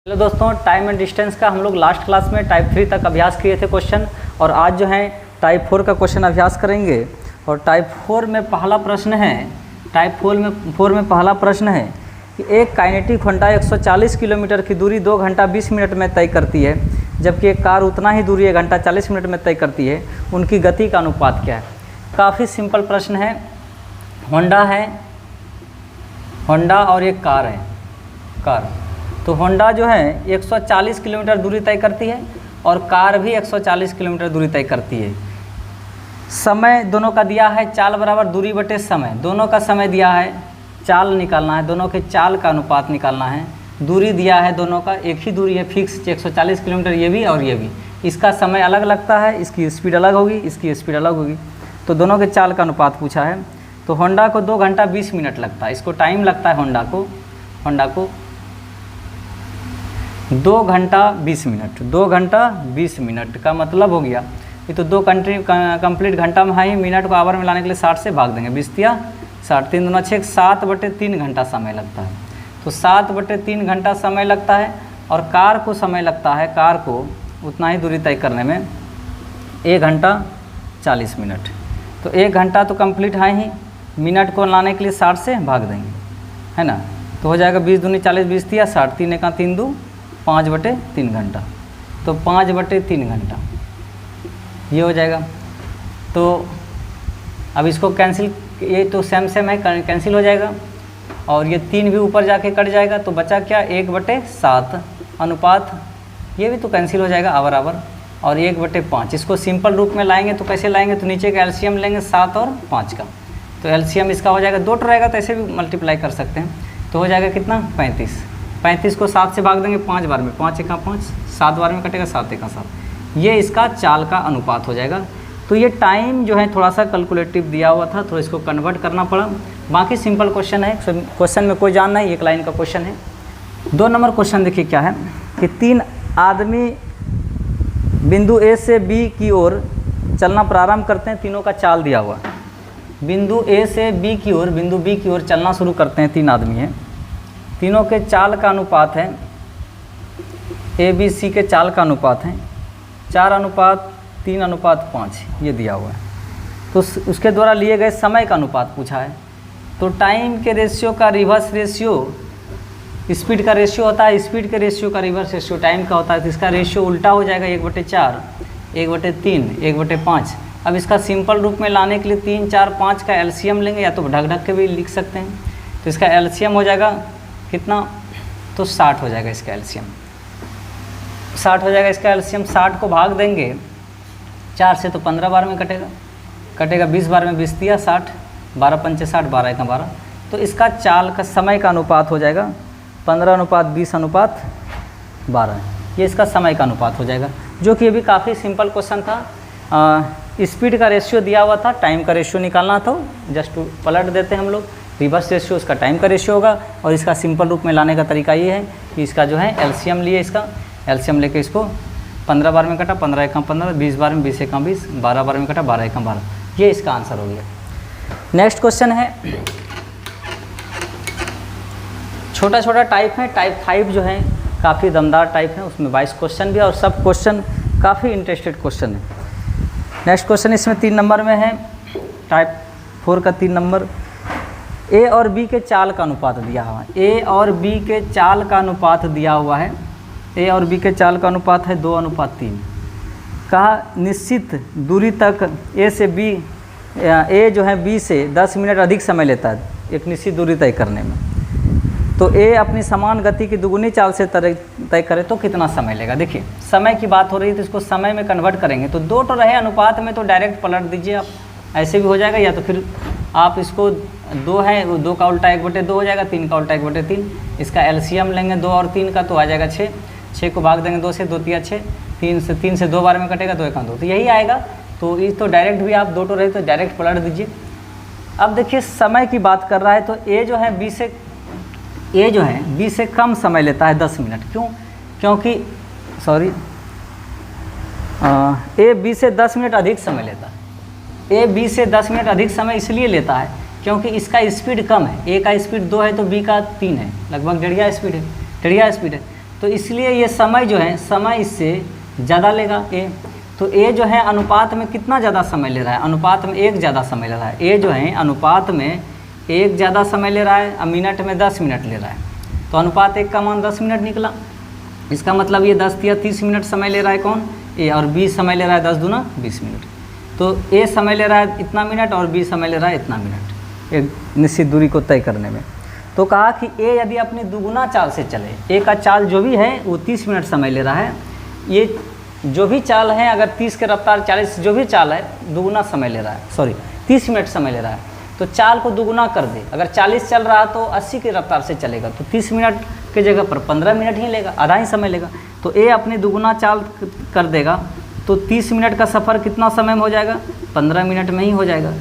Hello दोस्तों, time and distance का हम लोग लास्ट क्लास में टाइप 3 तक अभ्यास किए थे क्वेश्चन, और आज जो है टाइप 4 का क्वेश्चन अभ्यास करेंगे। और टाइप 4 में पहला प्रश्न है, टाइप 4 में पहला प्रश्न है कि एक काइनेटिक होंडा 140 किलोमीटर की दूरी 2 घंटा 20 मिनट में तय करती है, जबकि एक कार उतना ही दूरी 1 घंटा 40 मिनट में तय करती है। उनकी गति का अनुपात क्या है? काफ़ी सिंपल प्रश्न है। होंडा और एक कार है, कार। तो होंडा जो है 140 किलोमीटर दूरी तय करती है और कार भी 140 किलोमीटर दूरी तय करती है। समय दोनों का दिया है, चाल बराबर दूरी बटे समय, दोनों का समय दिया है, चाल निकालना है, दोनों के चाल का अनुपात निकालना है। दूरी दिया है, दोनों का एक ही दूरी है फिक्स 140 किलोमीटर, ये भी और ये भी। इसका समय अलग लगता है, इसकी स्पीड अलग होगी, इसकी स्पीड अलग होगी, तो दोनों के चाल का अनुपात पूछा है। तो होंडा को 2 घंटा 20 मिनट लगता है, इसको टाइम लगता है होंडा को 2 घंटा 20 मिनट। 2 घंटा 20 मिनट का मतलब हो गया, ये तो 2 कंप्लीट घंटा में है ही, मिनट को आवर में लाने के लिए 60 से भाग देंगे, 20 या 60, 3 दूना 6, 7/3 घंटा समय लगता है। तो 7/3 घंटा समय लगता है, और कार को समय लगता है, कार को उतना ही दूरी तय करने में 1 घंटा 40 मिनट। तो 1 घंटा तो कंप्लीट है ही, मिनट को लाने के लिए 60 से भाग देंगे, है ना। तो हो जाएगा 20 दूनी 40, 20 या 60, 3 1 3 2, 5/3 घंटा। तो 5/3 घंटा ये हो जाएगा। तो अब इसको कैंसिल, ये तो सेम है, कैंसिल हो जाएगा, और ये 3 भी ऊपर जाके कट जाएगा, तो बचा क्या 1/7 अनुपात, ये भी तो कैंसिल हो जाएगा, आवर आवर, और 1/5। इसको सिंपल रूप में लाएंगे तो कैसे लाएंगे, तो नीचे का एलसीएम लेंगे 7 और 5 का, तो एलसीएम इसका हो जाएगा, 2 रहेगा तो ऐसे भी मल्टीप्लाई कर सकते हैं। तो हो जाएगा कितना 35 को 7 से भाग देंगे 5 बार में, 5 1 5, 7 बार में कटेगा 7 1 7, ये इसका चाल का अनुपात हो जाएगा। तो ये टाइम जो है थोड़ा सा कैलकुलेटिव दिया हुआ था, थोड़ा इसको कन्वर्ट करना पड़ा। बाकी सिंपल क्वेश्चन है, क्वेश्चन में कोई जान नहीं, 1 लाइन का क्वेश्चन है। 2 नंबर क्वेश्चन देखिए क्या है कि 3 आदमी बिंदु ए से बी की ओर चलना प्रारंभ करते हैं, तीनों का चाल दिया हुआ है। बिंदु ए से बी की ओर, बिंदु बी की ओर चलना शुरू करते हैं, 3 आदमी हैं, तीनों के चाल का अनुपात है, ए बी सी के चाल का अनुपात है 4:3:5, ये दिया हुआ है। तो उसके द्वारा लिए गए समय का अनुपात पूछा है। तो टाइम के रेशियो का रिवर्स रेशियो स्पीड का रेशियो होता है, स्पीड के रेशियो का रिवर्स रेशियो टाइम का होता है, तो इसका रेशियो उल्टा हो जाएगा, 1/4, 1/3, 1/5। अब इसका सिंपल रूप में लाने के लिए 3 4 5 का एलसीएम लेंगे, या तो ढक के भी लिख सकते हैं। तो इसका एलसीएम हो जाएगा कितना, तो 60 हो जाएगा इसका एलसीएम, 60 हो जाएगा इसका एलसीएम। 60 को भाग देंगे 4 से, तो 15 बार में कटेगा 20 बार में, 20 या 60, 12 पंचे 60, 12 1 12। तो इसका चाल का समय का अनुपात हो जाएगा 15:20:12, ये इसका समय का अनुपात हो जाएगा, जो कि ये भी काफ़ी सिंपल क्वेश्चन था। स्पीड का रेशियो दिया हुआ था, टाइम का रेशियो निकालना था, जस्ट पलट देते हैं हम लोग, रिवर्स रेशियो उसका टाइम का रेशियो होगा, और इसका सिंपल रूप में लाने का तरीका ये है कि इसका जो है एलसीएम लिए, इसका एलसीएम लेके इसको 15 बार में कटा, 15 1 15, 20 बार में 20 1 20, 12 बार में कटा, 12 1 12, ये इसका आंसर हो गया। नेक्स्ट क्वेश्चन है, छोटा छोटा टाइप है, टाइप 5 जो है काफ़ी दमदार टाइप है, उसमें 22 क्वेश्चन भी है, और सब क्वेश्चन काफ़ी इंटरेस्टेड क्वेश्चन है। नेक्स्ट क्वेश्चन इसमें 3 नंबर में है, टाइप 4 का 3 नंबर। ए और बी के चाल का अनुपात दिया हुआ है, ए और बी के चाल का अनुपात दिया हुआ है, ए और बी के चाल का अनुपात है 2:3। कहा निश्चित दूरी तक ए से बी, ए जो है बी से 10 मिनट अधिक समय लेता है एक निश्चित दूरी तय करने में। तो ए अपनी समान गति की दुगुनी चाल से तय करे तो कितना समय लेगा। देखिए समय की बात हो रही है, तो इसको समय में कन्वर्ट करेंगे, तो 2 तो रहे अनुपात में, तो डायरेक्ट पलट दीजिए आप, ऐसे भी हो जाएगा, या तो फिर आप इसको 2 है, 2 का उल्टा 1/2 हो जाएगा, 3 का उल्टा 1/3, इसका एलसीएम लेंगे 2 और 3 का, तो आ जाएगा 6, 6 को भाग देंगे 2 से, 2 3 6, 3 से 2 बार में कटेगा, 2 1 2, तो यही आएगा। तो ये तो डायरेक्ट भी आप 2 तो रहे तो डायरेक्ट पलट दीजिए। अब देखिए समय की बात कर रहा है, तो ए जो है बी से कम समय लेता है 10 मिनट, क्यों? क्योंकि ए बी से 10 मिनट अधिक समय लेता है, ए बी से 10 मिनट अधिक समय इसलिए लेता है क्योंकि इसका स्पीड कम है, ए का स्पीड 2 है तो बी का 3 है, लगभग डेढ़िया स्पीड है। तो इसलिए ये समय जो है, समय इससे ज़्यादा लेगा ए। तो ए जो है अनुपात में कितना ज़्यादा समय ले रहा है, अनुपात में 1 ज़्यादा समय ले रहा है। ए जो है अनुपात में 1 ज़्यादा समय ले रहा है, अब मिनट में 10 मिनट ले रहा है, तो अनुपात 1 का मान 10 मिनट निकला। इसका मतलब ये 10 या 30 मिनट समय ले रहा है कौन, ए, और बी समय ले रहा है 10 दूना 20 मिनट। तो ए समय ले रहा है इतना मिनट और बी समय ले रहा है इतना मिनट एक निश्चित दूरी को तय करने में। तो कहा कि ए यदि अपनी दुगुना चाल से चले, ए का चाल जो भी है वो 30 मिनट समय ले रहा है, ये जो भी चाल है अगर 30 के रफ्तार 40 जो भी चाल है दुगुना समय ले रहा है, सॉरी 30 मिनट समय ले रहा है, तो चाल को दुगुना कर दे। अगर 40 चल रहा है तो 80 की रफ्तार से चलेगा, तो 30 मिनट के जगह पर 15 मिनट ही लेगा, आधा ही समय लेगा। तो ए अपनी दुगुना चाल कर देगा तो 30 मिनट का सफ़र कितना समय में हो जाएगा, 15 मिनट में ही हो जाएगा।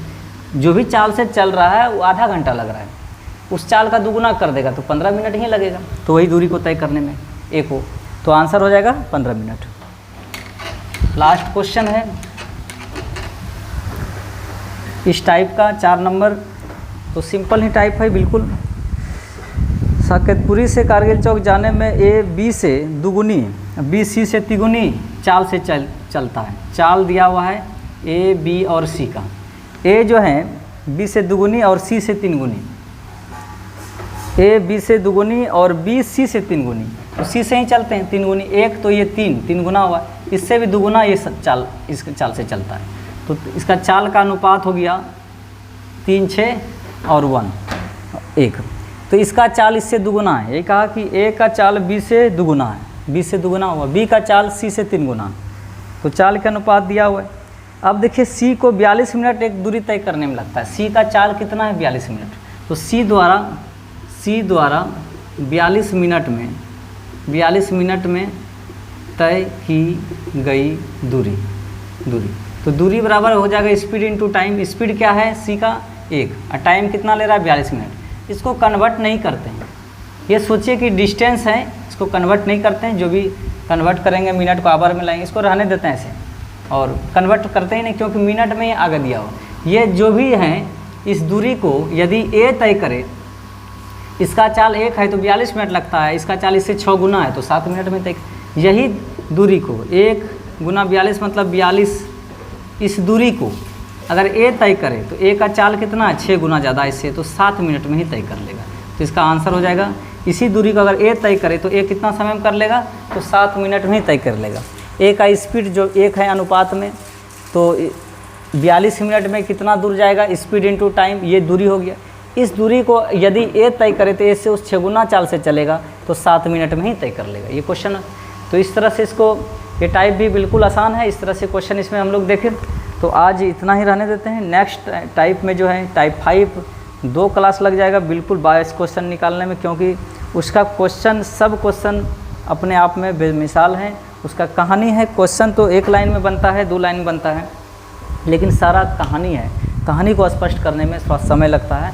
जो भी चाल से चल रहा है वो आधा घंटा लग रहा है, उस चाल का दुगुना कर देगा तो 15 मिनट ही लगेगा, तो वही दूरी को तय करने में ए को। तो आंसर हो जाएगा 15 मिनट। लास्ट क्वेश्चन है इस टाइप का 4 नंबर, तो सिंपल ही टाइप है बिल्कुल। साकेतपुरी से कारगिल चौक जाने में ए बी से दुगुनी बी सी से तिगुनी चाल से चलता है। चाल दिया हुआ है ए बी और सी का, ए जो है बी से दुगुनी और सी से 3 गुनी, ए बी से दुगुनी और बी सी से 3 गुनी, तो सी से ही चलते हैं 3 गुनी, एक तो ये 3 गुना हुआ, इससे भी दुगुना ये चाल इस चाल से चलता है। तो इसका चाल का अनुपात हो गया 3, 6 और 1। तो इसका चाल इससे दुगुना है, ये कहा कि ए का चाल बी से दुगुना है, बी से दुगुना हुआ, बी का चाल सी से 3 गुना, तो चाल का अनुपात दिया हुआ है। अब देखिए सी को 42 मिनट एक दूरी तय करने में लगता है, सी का चाल कितना है 42 मिनट, तो सी द्वारा 42 मिनट में तय की गई दूरी, तो दूरी बराबर हो जाएगा स्पीड इंटू टाइम। स्पीड क्या है सी का 1 और टाइम कितना ले रहा है 42 मिनट। इसको कन्वर्ट नहीं करते हैं, ये सोचिए कि डिस्टेंस है, इसको कन्वर्ट नहीं करते हैं, जो भी कन्वर्ट करेंगे मिनट को आवर में लाएंगे, इसको रहने देते हैं ऐसे, और कन्वर्ट करते ही नहीं क्योंकि मिनट में ही आगे दिया हो। ये जो भी है इस दूरी को यदि ए तय करे, इसका चाल 1 है तो 42 मिनट लगता है, इसका चाल इससे 6 गुना है तो 7 मिनट में तय। यही दूरी को 1 गुना 42 मतलब 42, इस दूरी को अगर ए तय करे तो ए का चाल कितना है 6 गुना ज़्यादा इससे, तो 7 मिनट में ही तय कर लेगा। तो इसका आंसर हो जाएगा इसी दूरी को अगर ए तय करे तो ए कितना समय में कर लेगा, तो 7 मिनट में ही तय कर लेगा। ए का स्पीड जो 1 है अनुपात में, तो 42 मिनट में कितना दूर जाएगा, स्पीड इंटू टाइम, ये दूरी हो गया। इस दूरी को यदि ए तय करे तो ए से उस 6 गुना चाल से चलेगा तो 7 मिनट में ही तय कर लेगा ये क्वेश्चन। तो इस तरह से इसको, ये टाइप भी बिल्कुल आसान है, इस तरह से क्वेश्चन इसमें हम लोग देखें। तो आज इतना ही रहने देते हैं। नेक्स्ट टाइप में जो है टाइप 5 2 क्लास लग जाएगा बिल्कुल 22 क्वेश्चन निकालने में, क्योंकि उसका क्वेश्चन सब क्वेश्चन अपने आप में बेमिसाल है। उसका कहानी है, क्वेश्चन तो 1 लाइन में बनता है 2 लाइन में बनता है, लेकिन सारा कहानी है, कहानी को स्पष्ट करने में थोड़ा समय लगता है।